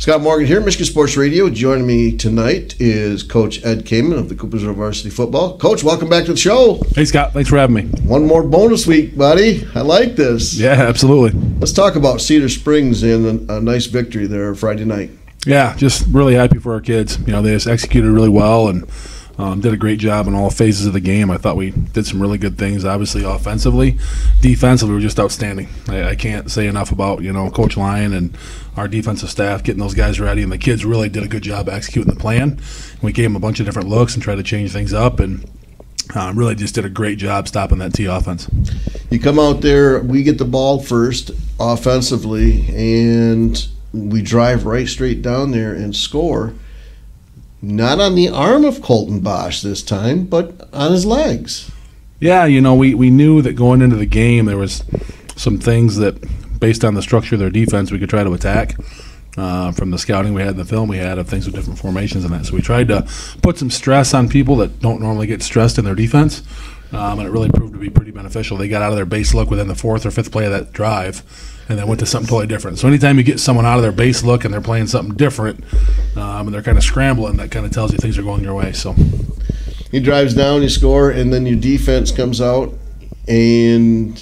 Scott Morgan here, Michigan Sports Radio. Joining me tonight is Coach Ed Kaman of the Coopersville Varsity Football. Coach, welcome back to the show. Hey, Scott. Thanks for having me. One more bonus week, buddy. I like this. Yeah, absolutely. Let's talk about Cedar Springs and a nice victory there Friday night. Yeah, just really happy for our kids. You know, they just executed really well and did a great job in all phases of the game. I thought we did some really good things, obviously, offensively. Defensively, we were just outstanding. I can't say enough about, Coach Lyon and our defensive staff getting those guys ready, and the kids really did a good job executing the plan. We gave them a bunch of different looks and tried to change things up, and really just did a great job stopping that T offense. You come out there, we get the ball first offensively, and we drive right straight down there and score. Not on the arm of Colton Bosch this time, but on his legs. Yeah, we knew that going into the game there was some things that, based on the structure of their defense, we could try to attack. From the scouting we had in the film we had of things with different formations and that. So we tried to put some stress on people that don't normally get stressed in their defense, and it really proved to be pretty beneficial. They got out of their base look within the fourth or fifth play of that drive and then went to something totally different. So anytime you get someone out of their base look and they're playing something different and they're kind of scrambling, that kind of tells you things are going your way. So he drives down, you score, and then your defense comes out and,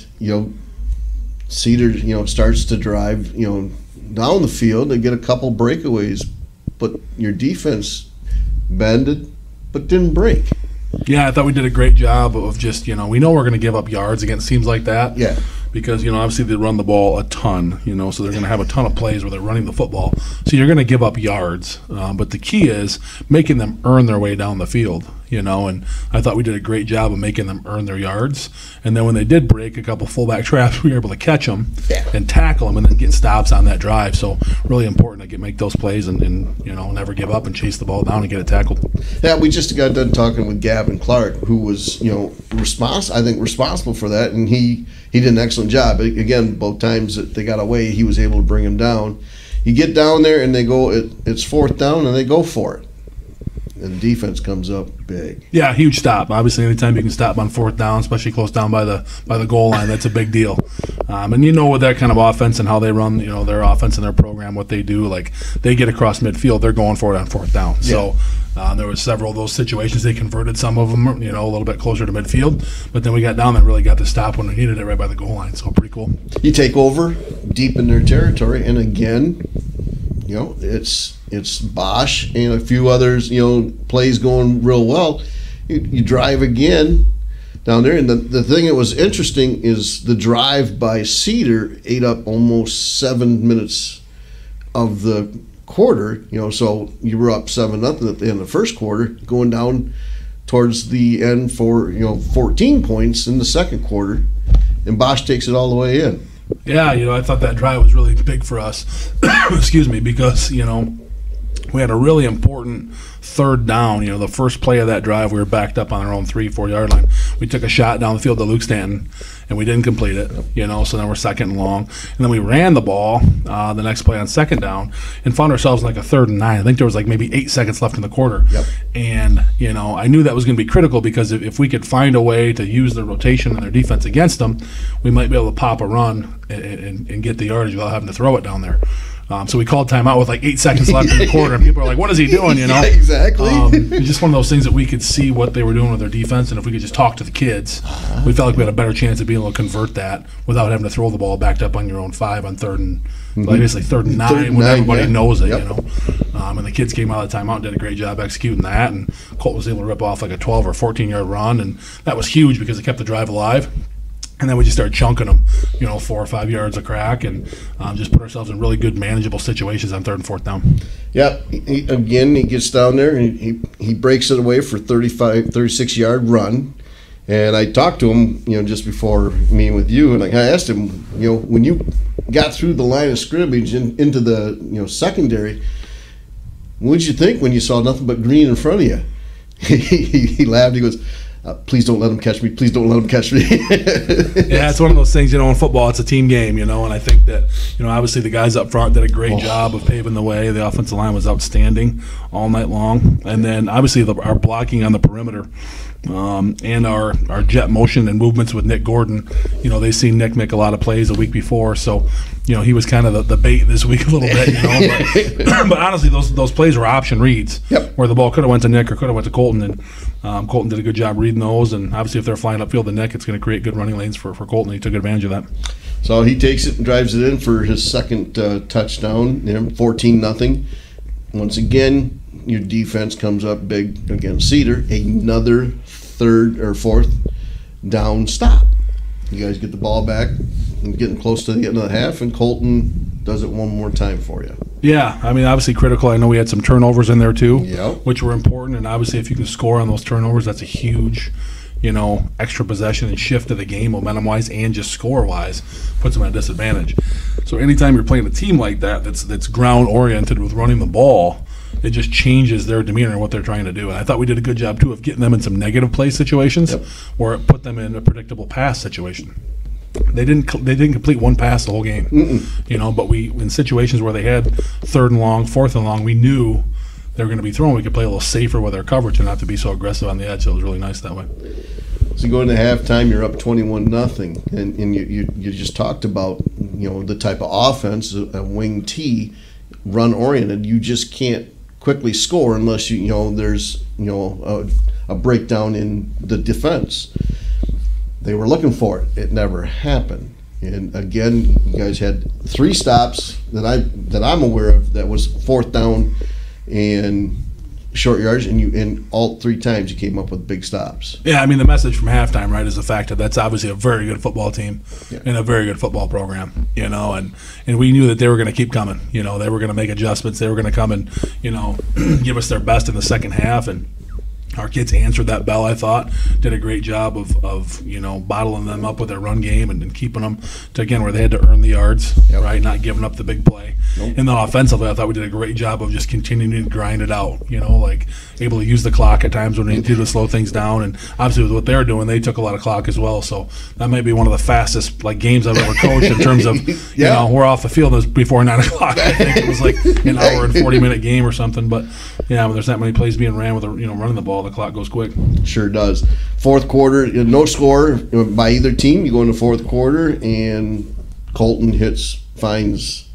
Cedar, starts to drive, down the field. They get a couple breakaways, but your defense bended but didn't break. Yeah, I thought we did a great job of just, we know we're going to give up yards against teams like that. Yeah. Because, obviously they run the ball a ton, so they're going to have a ton of plays where they're running the football. So you're going to give up yards. But the key is making them earn their way down the field, and I thought we did a great job of making them earn their yards. And then when they did break a couple fullback traps, we were able to catch them and tackle them and then get stops on that drive. So really important to make those plays and never give up and chase the ball down and get it tackled. Yeah, we just got done talking with Gavin Clark, who was, responsible for that, and he did an excellent job. Again, both times that they got away, he was able to bring him down. You get down there and they go, it's fourth down, and they go for it. And the defense comes up big. Yeah, huge stop. Obviously, anytime you can stop on fourth down, especially close down by the goal line, that's a big deal. And with that kind of offense and how they run, their offense and their program, what they do, like they get across midfield, they're going for it on fourth down. Yeah. So there was several of those situations. They converted some of them, a little bit closer to midfield. But then we got down there and really got the stop when we needed it right by the goal line. So pretty cool. You take over deep in their territory, and again, it's Bosch and a few others, plays going real well. You drive again down there, and the thing that was interesting is the drive by Cedar ate up almost 7 minutes of the quarter. So you were up 7-0 at the end of the first quarter, going down towards the end for 14 points in the second quarter, and Bosch takes it all the way in. Yeah, I thought that drive was really big for us. Excuse me, because we had a really important third down. The first play of that drive, we were backed up on our own 3-4 yard line. We took a shot down the field to Luke Stanton, and we didn't complete it. So then we're second and long, and then we ran the ball the next play on second down and found ourselves in like a 3rd and 9. I think there was like maybe 8 seconds left in the quarter. Yep. And I knew that was going to be critical because if we could find a way to use their rotation and their defense against them, we might be able to pop a run and get the yardage without having to throw it down there. So we called timeout with like 8 seconds left in the quarter, and people are like, "What is he doing?" Yeah, exactly. It's just one of those things that we could see what they were doing with their defense, and if we could just talk to the kids, we felt like we had a better chance of being able to convert that without having to throw the ball backed up on your own 5 on 3rd and basically 3rd and 9 when everybody knows it. Yep. And the kids came out of the timeout and did a great job executing that, and Colt was able to rip off like a 12 or 14 yard run, and that was huge because it kept the drive alive. And then we just started chunking them, 4 or 5 yards a crack, and just put ourselves in really good, manageable situations on 3rd and 4th down. Yeah, he gets down there and he breaks it away for 36 yard run. And I talked to him, just before meeting with you, and I asked him, when you got through the line of scrimmage into the secondary, what did you think when you saw nothing but green in front of you? He laughed. He goes, please don't let him catch me. Please don't let him catch me. Yeah, it's one of those things, in football, it's a team game, and I think that, obviously the guys up front did a great job of paving the way. The offensive line was outstanding all night long. And then, obviously, our blocking on the perimeter and our jet motion and movements with Nick Gordon. They've seen Nick make a lot of plays a week before, so he was kind of the bait this week a little bit. But honestly, those plays were option reads, where the ball could have went to Nick or could have went to Colton, and Colton did a good job reading those. And obviously, if they're flying upfield to Nick, it's going to create good running lanes for Colton. He took advantage of that. So he takes it and drives it in for his second touchdown, 14-0. Once again, your defense comes up big against Cedar. Another third or fourth down stop. You guys get the ball back and getting close to the end of the half, and Colton does it one more time for you. Yeah, I mean, obviously critical. I know we had some turnovers in there too, Yep. which were important. And obviously, if you can score on those turnovers, that's a huge, extra possession and shift of the game momentum-wise and just score-wise puts them at a disadvantage. So anytime you're playing a team like that that's ground-oriented with running the ball, it just changes their demeanor and what they're trying to do. And I thought we did a good job, too, of getting them in some negative play situations where it put them in a predictable pass situation. They didn't complete one pass the whole game, but we, in situations where they had 3rd and long, 4th and long, we knew they were going to be throwing. We could play a little safer with our coverage and not to be so aggressive on the edge. So it was really nice that way. So you go into halftime, you're up 21-0, and you just talked about the type of offense, a wing T, run oriented. You just can't quickly score unless there's a breakdown in the defense. They were looking for it. It never happened. And again, you guys had 3 stops that I'm aware of that was 4th down and short yards, and all 3 times you came up with big stops. Yeah, I mean, the message from halftime, right, is the fact that that's obviously a very good football team and a very good football program, and we knew that they were going to keep coming. They were going to make adjustments. They were going to come and, give us their best in the second half, and our kids answered that bell, I thought, did a great job of bottling them up with their run game and keeping them to, again, where they had to earn the yards, right, not giving up the big play. And then offensively, I thought we did a great job of just continuing to grind it out, like able to use the clock at times when they needed to slow things down. And obviously with what they were doing, they took a lot of clock as well. So that may be one of the fastest games I've ever coached in terms of, we're off the field. It was before 9 o'clock. I think it was like an hour and 40-minute game or something. But, when there's that many plays being ran with, running the ball, the clock goes quick. Sure does. 4th quarter, no score by either team. You go into 4th quarter, and Colton finds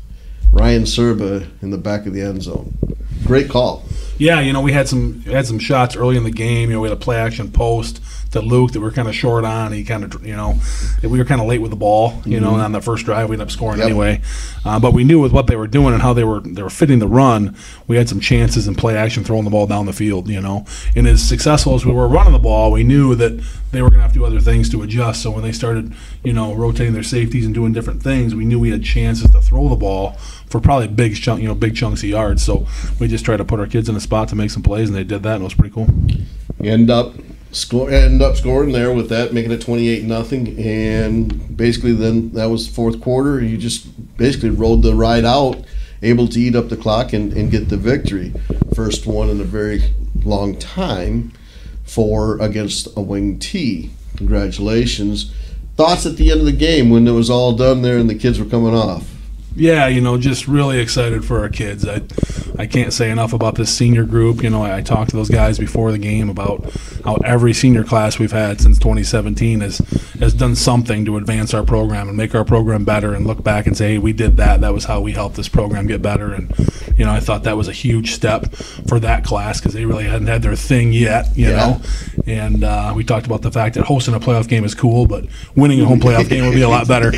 Ryan Serba in the back of the end zone. Great call. Yeah, we had some shots early in the game. We had a play action post to Luke that we were kind of short on. He kind of, we were kind of late with the ball. And on the first drive we ended up scoring anyway. But we knew with what they were doing and how they were fitting the run, we had some chances in play action throwing the ball down the field. And as successful as we were running the ball, we knew that they were going to have to do other things to adjust. So when they started, rotating their safeties and doing different things, we knew we had chances to throw the ball for probably big chunks of yards. So we just tried to put our kids in a spot to make some plays, and they did that, and it was pretty cool. You end up scoring there with that, making it 28-0, and basically then that was 4th quarter. You just basically rode the ride out, able to eat up the clock and get the victory. First one in a very long time against a wing T. Congratulations. Thoughts at the end of the game when it was all done there and the kids were coming off? Yeah, just really excited for our kids. I can't say enough about this senior group. I talked to those guys before the game about how every senior class we've had since 2017 has done something to advance our program and make our program better, and look back and say, hey, we did that. That was how we helped this program get better. And, I thought that was a huge step for that class because they really hadn't had their thing yet, you know. And we talked about the fact that hosting a playoff game is cool, but winning a home playoff game would be a lot better.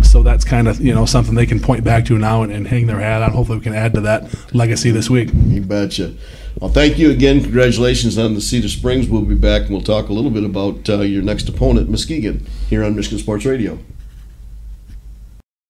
So that's kind of, something they can point back to now and hang their hat on. Hopefully we can add to that legacy this week. You betcha. Well, thank you again. Congratulations on the Cedar Springs. We'll be back and we'll talk a little bit about your next opponent, Muskegon, here on Michigan Sports Radio.